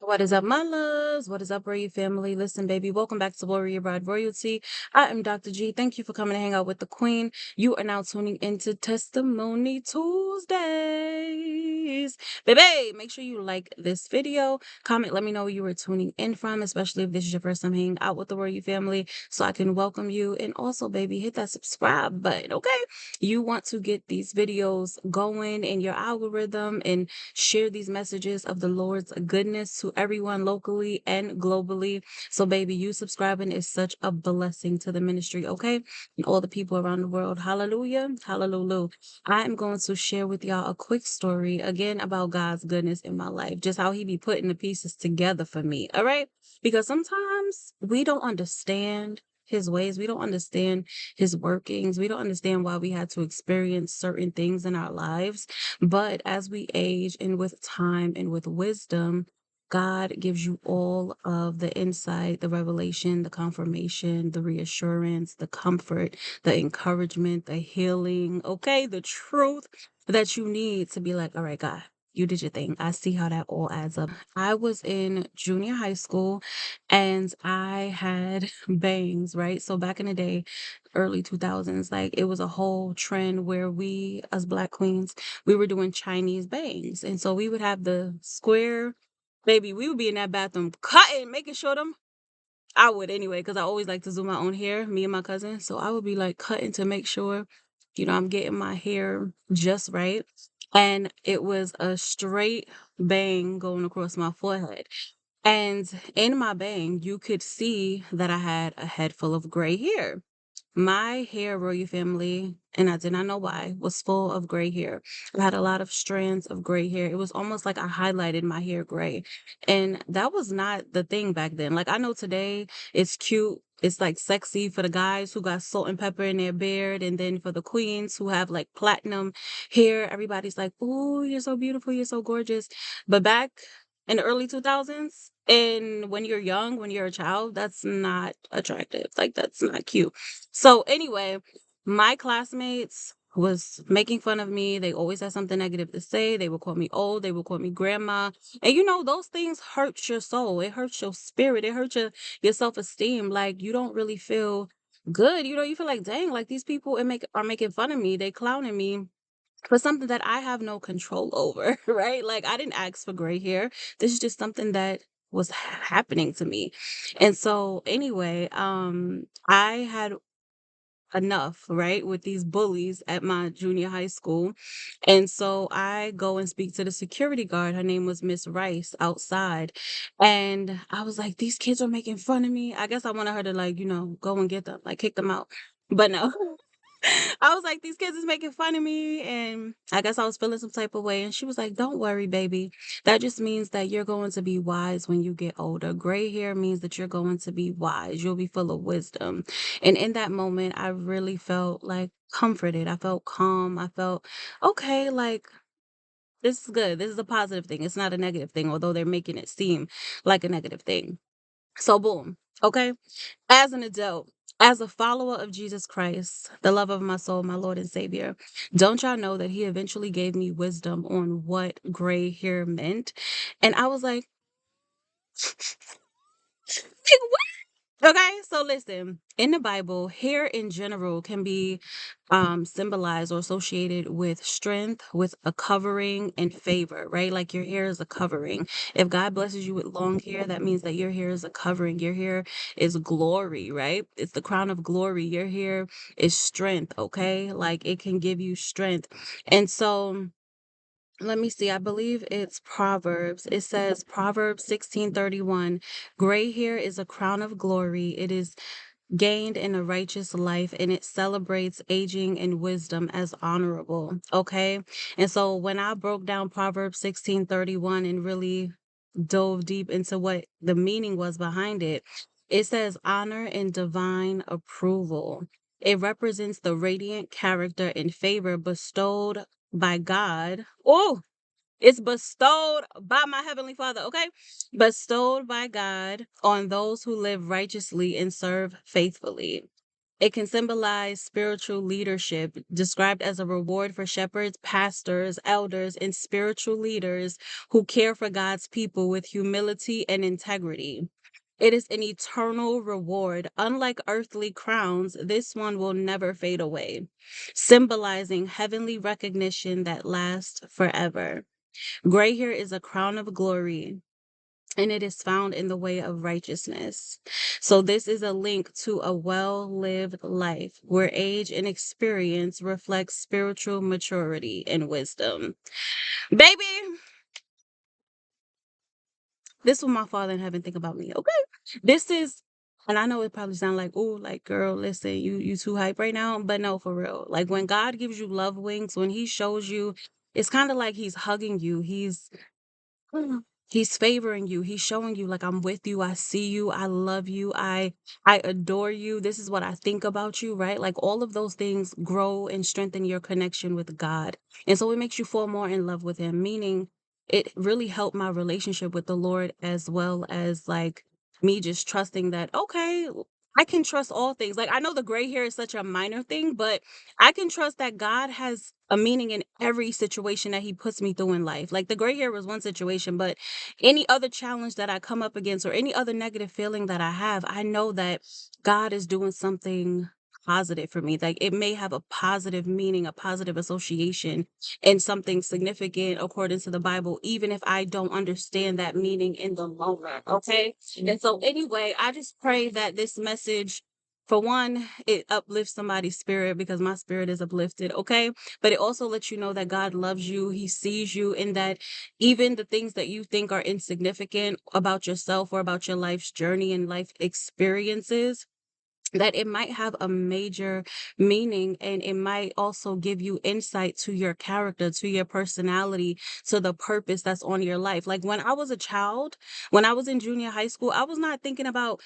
What is up, my loves? What is up, Royal family? Listen, baby, welcome back to Warrior Bride Royalty. I am Dr. G. Thank you for coming to hang out with the Queen. You are now tuning into Testimony Tuesdays. Baby, make sure you like this video. Comment, let me know where you were tuning in from, especially if this is your first time hanging out with the Royal family, so I can welcome you. And also, baby, hit that subscribe button, okay? You want to get these videos going in your algorithm and share these messages of the Lord's goodness to everyone locally and globally. So, baby, you subscribing is such a blessing to the ministry, okay? And all the people around the world. Hallelujah. Hallelujah. I am going to share with y'all a quick story again about God's goodness in my life, just how He be putting the pieces together for me, all right? Because sometimes we don't understand His ways, we don't understand His workings, we don't understand why we had to experience certain things in our lives. But as we age and with time and with wisdom, God gives you all of the insight, the revelation, the confirmation, the reassurance, the comfort, the encouragement, the healing, okay, the truth that you need to be like, all right, God, you did your thing. I see how that all adds up. I was in junior high school and I had bangs, right? So back in the day, early 2000s, like it was a whole trend where we, as Black queens, we were doing Chinese bangs. And so we would have the square, baby, we would be in that bathroom cutting, making sure them. I would anyway, because I always like to do my own hair, me and my cousin. So I would be like cutting to make sure, I'm getting my hair just right. And it was a straight bang going across my forehead. And in my bang, you could see that I had a head full of gray hair. My hair, royal family, and I did not know why, was full of gray hair. I had a lot of strands of gray hair. It was almost like I highlighted my hair gray. And that was not the thing back then. Like I know today it's cute. It's like sexy for the guys who got salt and pepper in their beard. And then for the queens who have like platinum hair, everybody's like, "Ooh, you're so beautiful. You're so gorgeous." But back in the early 2000s, and when you're young, when you're a child, that's not attractive. Like that's not cute. So anyway, my classmates was making fun of me. They always had something negative to say. They would call me old. They would call me grandma. And those things hurt your soul. It hurts your spirit. It hurts your self-esteem. Like you don't really feel good. You feel like, dang, like these people are making fun of me. They clowning me for something that I have no control over, right? Like I didn't ask for gray hair. This is just something that was happening to me. And so anyway, I had enough, right, with these bullies at my junior high school. And so I go and speak to the security guard. Her name was Miss Rice outside. And I was like, these kids are making fun of me. I guess I wanted her to like, go and get them, like kick them out. But no. I was like, these kids is making fun of me. And I guess I was feeling some type of way. And she was like, don't worry, baby. That just means that you're going to be wise when you get older. Gray hair means that you're going to be wise. You'll be full of wisdom. And in that moment, I really felt like comforted. I felt calm. I felt, okay, like, this is good. This is a positive thing. It's not a negative thing, although they're making it seem like a negative thing. So, boom. Okay. As an adult, as a follower of Jesus Christ, the love of my soul, my Lord and Savior, don't y'all know that He eventually gave me wisdom on what gray hair meant? And I was like, okay, so listen, in the Bible, hair in general can be symbolized or associated with strength, with a covering and favor, right? Like your hair is a covering. If God blesses you with long hair, that means that your hair is a covering. Your hair is glory, right? It's the crown of glory. Your hair is strength, okay? Like it can give you strength. And so let me see. I believe it's Proverbs. It says Proverbs 16:31. Gray hair is a crown of glory. It is gained in a righteous life and it celebrates aging and wisdom as honorable. Okay. And so when I broke down Proverbs 16:31 and really dove deep into what the meaning was behind it, it says honor and divine approval. It represents the radiant character and favor bestowed by God. Oh, it's bestowed by my Heavenly Father, okay? Bestowed by God on those who live righteously and serve faithfully. It can symbolize spiritual leadership, described as a reward for shepherds, pastors, elders, and spiritual leaders who care for God's people with humility and integrity. It is an eternal reward. Unlike earthly crowns, this one will never fade away, symbolizing heavenly recognition that lasts forever. Gray hair is a crown of glory, and it is found in the way of righteousness. So, this is a link to a well lived life where age and experience reflect spiritual maturity and wisdom. Baby, this is what my Father in heaven think about me, okay? This is, and I know it probably sounds like, oh, like, girl, listen, you too hype right now. But no, for real. Like, when God gives you love wings, when He shows you, it's kind of like He's hugging you. He's favoring you. He's showing you like I'm with you. I see you. I love you. I adore you. This is what I think about you, right? Like all of those things grow and strengthen your connection with God. And so it makes you fall more in love with him, meaning it really helped my relationship with the Lord as well as like me just trusting that okay, I can trust all things. Like I know the gray hair is such a minor thing, but I can trust that God has a meaning in every situation that he puts me through in life. Like the gray hair was one situation, but any other challenge that I come up against or any other negative feeling that I have, I know that God is doing something positive for me. Like it may have a positive meaning, a positive association, and something significant according to the Bible, even if I don't understand that meaning in the moment. Okay. And so, anyway, I just pray that this message. For one, it uplifts somebody's spirit because my spirit is uplifted, okay? But it also lets you know that God loves you, He sees you, and that even the things that you think are insignificant about yourself or about your life's journey and life experiences, that it might have a major meaning and it might also give you insight to your character, to your personality, to the purpose that's on your life. Like when I was a child, when I was in junior high school, I was not thinking about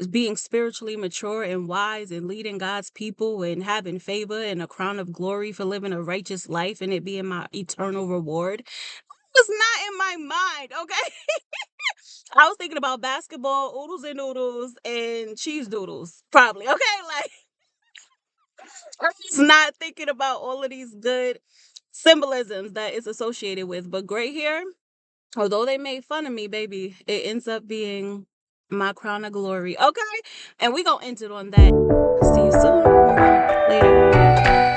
being spiritually mature and wise and leading God's people and having favor and a crown of glory for living a righteous life and it being my eternal reward. Was not in my mind, okay? I was thinking about basketball, oodles and noodles, and cheese doodles, probably. Okay, like I was not thinking about all of these good symbolisms that it's associated with. But gray hair, although they made fun of me, baby, it ends up being my crown of glory. Okay, and we gonna end it on that. See you soon. Later.